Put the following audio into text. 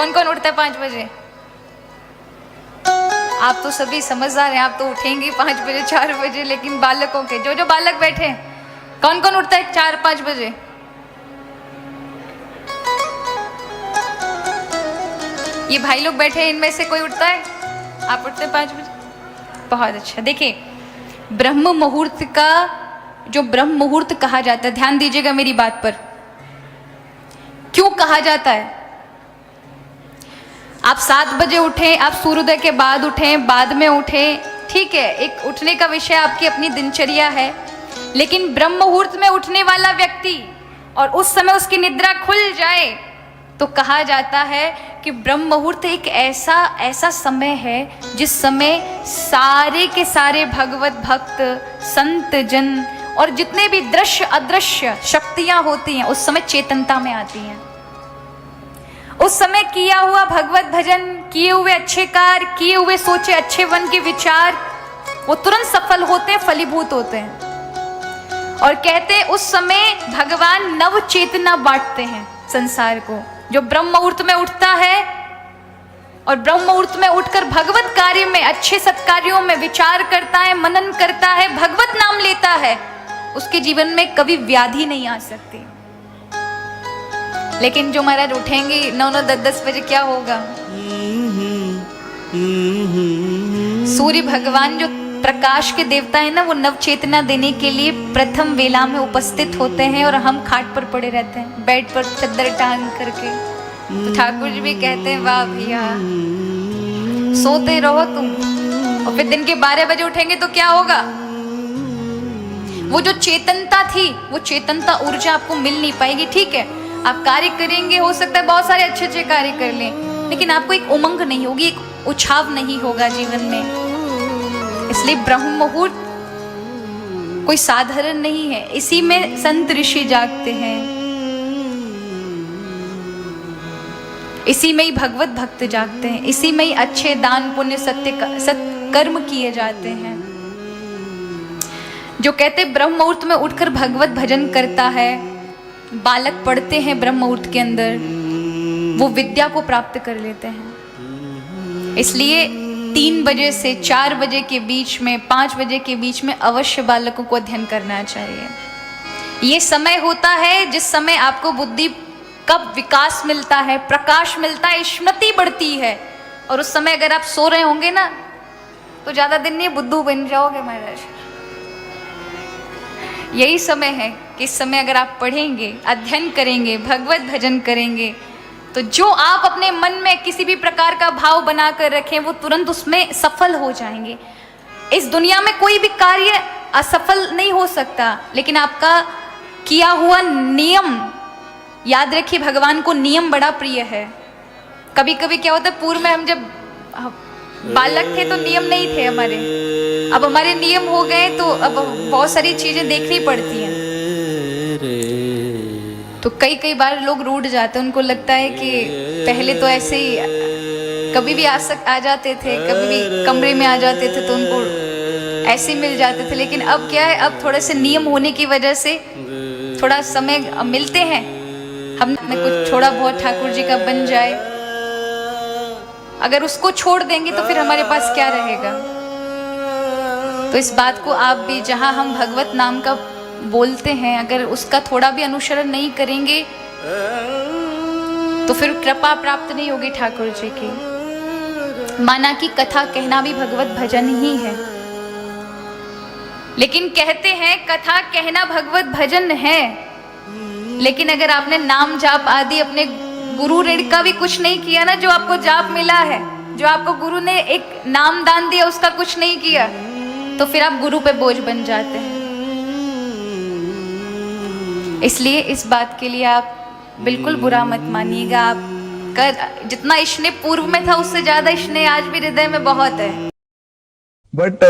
कौन कौन उठता है 5 बजे? आप तो सभी समझदार हैं, आप तो उठेंगे 5 बजे 4 बजे, लेकिन बालकों के जो बालक बैठे हैं, कौन कौन उठता है 4-5 बजे? ये भाई लोग बैठे हैं, इनमें से कोई उठता है? आप उठते हैं 5 बजे? बहुत अच्छा। देखिए, ब्रह्म मुहूर्त का जो ब्रह्म मुहूर्त कहा जाता है, ध्यान दीजिएगा मेरी बात पर, क्यों कहा जाता है? आप 7 बजे उठें, आप सूर्योदय के बाद उठें, बाद में उठें, ठीक है, एक उठने का विषय आपकी अपनी दिनचर्या है, लेकिन ब्रह्म मुहूर्त में उठने वाला व्यक्ति और उस समय उसकी निद्रा खुल जाए तो कहा जाता है कि ब्रह्म मुहूर्त एक ऐसा समय है जिस समय सारे के सारे भगवत भक्त, संत जन और जितने भी दृश्य अदृश्य शक्तियां होती हैं उस समय चेतनता में आती हैं। उस समय किया हुआ भगवत भजन, किए हुए अच्छे कार्य, किए हुए सोचे अच्छे वन के विचार, वो तुरंत सफल होते हैं, फलीभूत होते हैं। और कहते हैं उस समय भगवान नव चेतना बांटते हैं संसार को। जो ब्रह्म मुहूर्त में उठता है और ब्रह्म मुहूर्त में उठकर भगवत कार्य में, अच्छे सत्कार्यों में विचार करता है, मनन करता है, भगवत नाम लेता है, उसके जीवन में कभी व्याधि नहीं आ सकती। लेकिन जो महाराज उठेंगे 9-9, 10-10 बजे, क्या होगा? सूर्य भगवान जो प्रकाश के देवता है ना, वो नव चेतना देने के लिए प्रथम वेला में उपस्थित होते हैं और हम खाट पर पड़े रहते हैं, बेड पर चद्दर टांग करके। तो ठाकुर जी भी कहते हैं, वाह भैया, सोते रहो तुम, और फिर दिन के 12 बजे उठेंगे तो क्या होगा? वो जो चेतनता थी, वो चेतनता ऊर्जा आपको मिल नहीं पाएगी। ठीक है, आप कार्य करेंगे, हो सकता है बहुत सारे अच्छे अच्छे कार्य कर लें, लेकिन आपको एक उमंग नहीं होगी, एक उछाव नहीं होगा जीवन में। इसलिए ब्रह्म मुहूर्त कोई साधारण नहीं है, इसी में संत ऋषि जागते हैं, इसी में ही भगवत भक्त जागते हैं, इसी में ही अच्छे दान पुण्य सत्कर्म किए जाते हैं। जो कहते ब्रह्म मुहूर्त में उठकर भगवत भजन करता है, बालक पढ़ते हैं ब्रह्म मुहूर्त के अंदर, वो विद्या को प्राप्त कर लेते हैं। इसलिए 3 बजे से 4 बजे के बीच में, 5 बजे के बीच में अवश्य बालकों को अध्ययन करना चाहिए। ये समय होता है जिस समय आपको बुद्धि कब विकास मिलता है, प्रकाश मिलता है, स्मृति बढ़ती है। और उस समय अगर आप सो रहे होंगे ना, तो ज्यादा दिन नहीं बुद्धू बन जाओगे महाराज। यही समय है कि इस समय अगर आप पढ़ेंगे, अध्ययन करेंगे, भगवत भजन करेंगे, तो जो आप अपने मन में किसी भी प्रकार का भाव बनाकर रखें, वो तुरंत उसमें सफल हो जाएंगे। इस दुनिया में कोई भी कार्य असफल नहीं हो सकता, लेकिन आपका किया हुआ नियम, याद रखिए भगवान को नियम बड़ा प्रिय है। कभी कभी क्या होता है, पूर्व में हम जब बालक थे तो नियम नहीं थे हमारे, अब हमारे नियम हो गए तो अब बहुत सारी चीजें देखनी पड़ती हैं। तो कई बार लोग रूठ जाते हैं, उनको लगता है कि पहले तो ऐसे ही कभी भी आ जाते थे, कभी भी कमरे में आ जाते थे तो उनको ऐसे मिल जाते थे, लेकिन अब क्या है, अब थोड़े से नियम होने की वजह से थोड़ा समय मिलते हैं, हम में कुछ थोड़ा बहुत ठाकुर जी का बन जाए। अगर उसको छोड़ देंगे तो फिर हमारे पास क्या रहेगा? तो इस बात को आप भी, जहां हम भगवत नाम का बोलते हैं, अगर उसका थोड़ा भी अनुसरण नहीं करेंगे तो फिर कृपा प्राप्त नहीं होगी ठाकुर जी की। माना कि कथा कहना भी भगवत भजन ही है, लेकिन कहते हैं कथा कहना भगवत भजन है, लेकिन अगर आपने नाम जाप आदि अपने गुरु ऋण का भी कुछ नहीं किया ना, जो आपको जाप मिला है, जो आपको गुरु ने एक नाम दान दिया, उसका कुछ नहीं किया, तो फिर आप गुरु पे बोझ बन जाते हैं। इसलिए इस बात के लिए आप बिल्कुल बुरा मत मानिएगा। आप कर जितना स्नेह पूर्व में था उससे ज्यादा स्नेह आज भी हृदय में बहुत है। बट